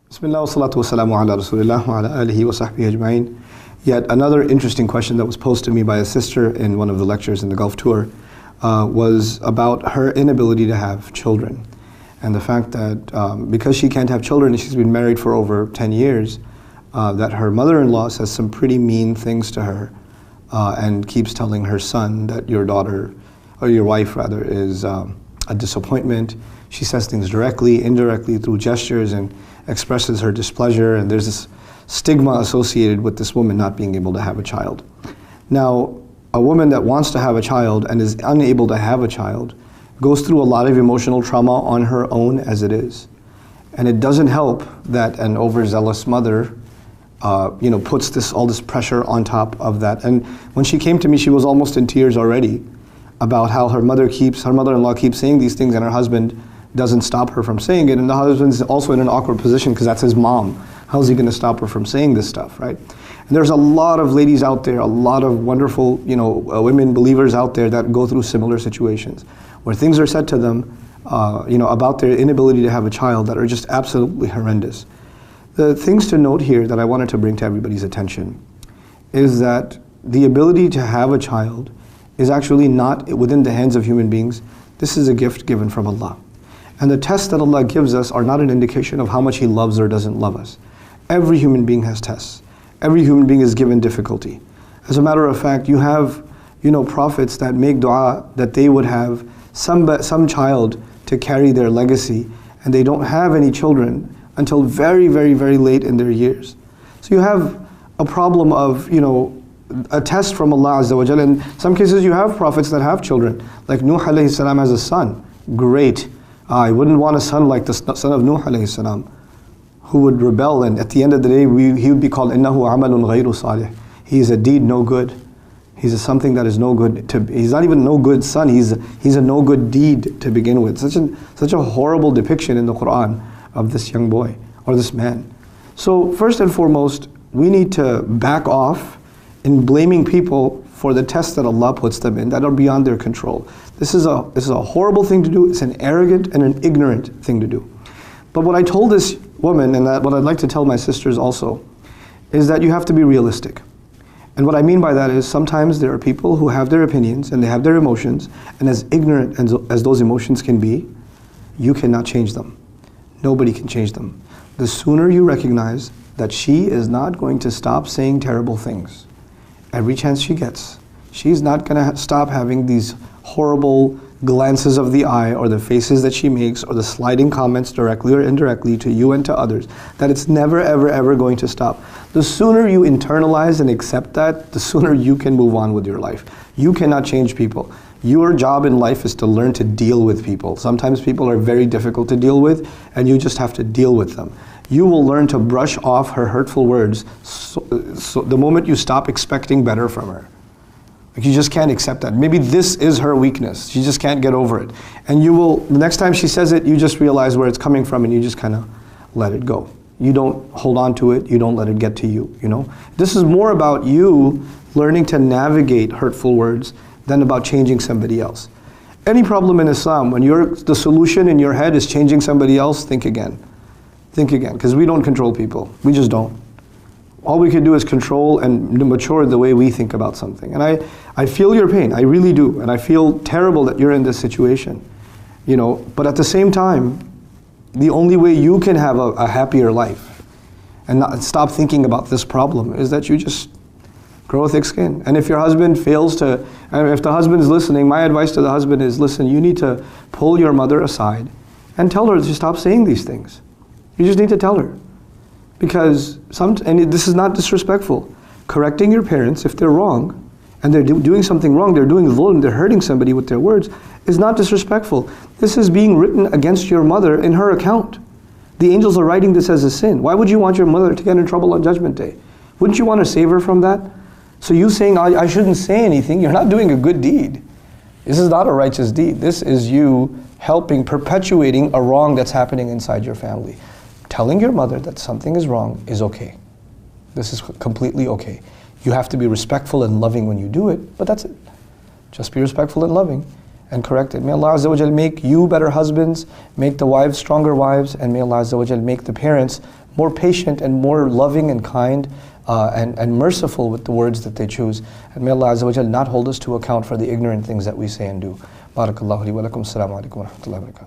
Bismillah wa salatu wa salamu ala rasulillah wa ala alihi wa sahbihi ajma'in. Yet another interesting question that was posed to me by a sister in one of the lectures in the Gulf Tour was about her inability to have children. And the fact that because she can't have children and she's been married for over 10 years, that her mother-in-law says some pretty mean things to her and keeps telling her son that your daughter, or your wife rather, is a disappointment. She says things directly, indirectly, through gestures, and expresses her displeasure, and there's this stigma associated with this woman not being able to have a child. Now, a woman that wants to have a child and is unable to have a child goes through a lot of emotional trauma on her own as it is. And it doesn't help that an overzealous mother puts all this pressure on top of that. And when she came to me, she was almost in tears already about how her mother-in-law keeps saying these things and her husband doesn't stop her from saying it. And the husband's also in an awkward position because that's his mom. How's he going to stop her from saying this stuff, right? And there's a lot of ladies out there, a lot of wonderful, women believers out there that go through similar situations where things are said to them, about their inability to have a child that are just absolutely horrendous. The things to note here that I wanted to bring to everybody's attention is that the ability to have a child is actually not within the hands of human beings. This is a gift given from Allah. And the tests that Allah gives us are not an indication of how much He loves or doesn't love us. Every human being has tests. Every human being is given difficulty. As a matter of fact, you have, prophets that make dua that they would have some child to carry their legacy, and they don't have any children until very, very, very late in their years. So you have a problem of, a test from Allah Azza wa Jalla. In some cases you have prophets that have children, like Nuh alayhi salam has a son. Great. I wouldn't want a son like the son of Nuh alayhi salam, who would rebel, and at the end of the day he would be called innahu amalun ghayru salih. He is a deed no good. He's something that is no good. He's not even no good son. He's a no good deed to begin with. Such a horrible depiction in the Quran of this young boy or this man. So first and foremost, we need to back off in blaming people for the tests that Allah puts them in that are beyond their control. This is a horrible thing to do. It's an arrogant and an ignorant thing to do. But what I told this woman, and what I'd like to tell my sisters also, is that you have to be realistic. And what I mean by that is sometimes there are people who have their opinions and they have their emotions, and as ignorant as those emotions can be, you cannot change them. Nobody can change them. The sooner you recognize that she is not going to stop saying terrible things, every chance she gets, she's not going to stop having these horrible glances of the eye or the faces that she makes or the sliding comments directly or indirectly to you and to others, that it's never, ever, ever going to stop. The sooner you internalize and accept that, the sooner you can move on with your life. You cannot change people. Your job in life is to learn to deal with people. Sometimes people are very difficult to deal with, and you just have to deal with them. You will learn to brush off her hurtful words so the moment you stop expecting better from her. You just can't accept that. Maybe this is her weakness. She just can't get over it. And you will, the next time she says it, you just realize where it's coming from and you just kind of let it go. You don't hold on to it. You don't let it get to you, This is more about you learning to navigate hurtful words than about changing somebody else. Any problem in Islam, when the solution in your head is changing somebody else, think again. Think again, because we don't control people. We just don't. All we can do is control and mature the way we think about something. And I feel your pain, I really do. And I feel terrible that you're in this situation. But at the same time, the only way you can have a happier life and not stop thinking about this problem is that you just grow a thick skin. And if your husband fails to, and if the husband is listening, my advice to the husband is, listen, you need to pull your mother aside and tell her to stop saying these things. You just need to tell her. Because and this is not disrespectful. Correcting your parents if they're wrong, and they're doing something wrong, they're doing zulm, they're hurting somebody with their words, is not disrespectful. This is being written against your mother in her account. The angels are writing this as a sin. Why would you want your mother to get in trouble on Judgment Day? Wouldn't you want to save her from that? So you saying, I shouldn't say anything, you're not doing a good deed. This is not a righteous deed. This is you perpetuating a wrong that's happening inside your family. Telling your mother that something is wrong is okay. This is completely okay. You have to be respectful and loving when you do it, but that's it. Just be respectful and loving. and correct it. May Allah Azza wa Jal make you better husbands, make the wives stronger wives, and may Allah Azza wa Jal make the parents more patient and more loving and kind and merciful with the words that they choose. And may Allah Azza wa Jal not hold us to account for the ignorant things that we say and do. Barakallahu li wa lakum. Assalamu alaikum wa rahmatullahi wa barakatuh.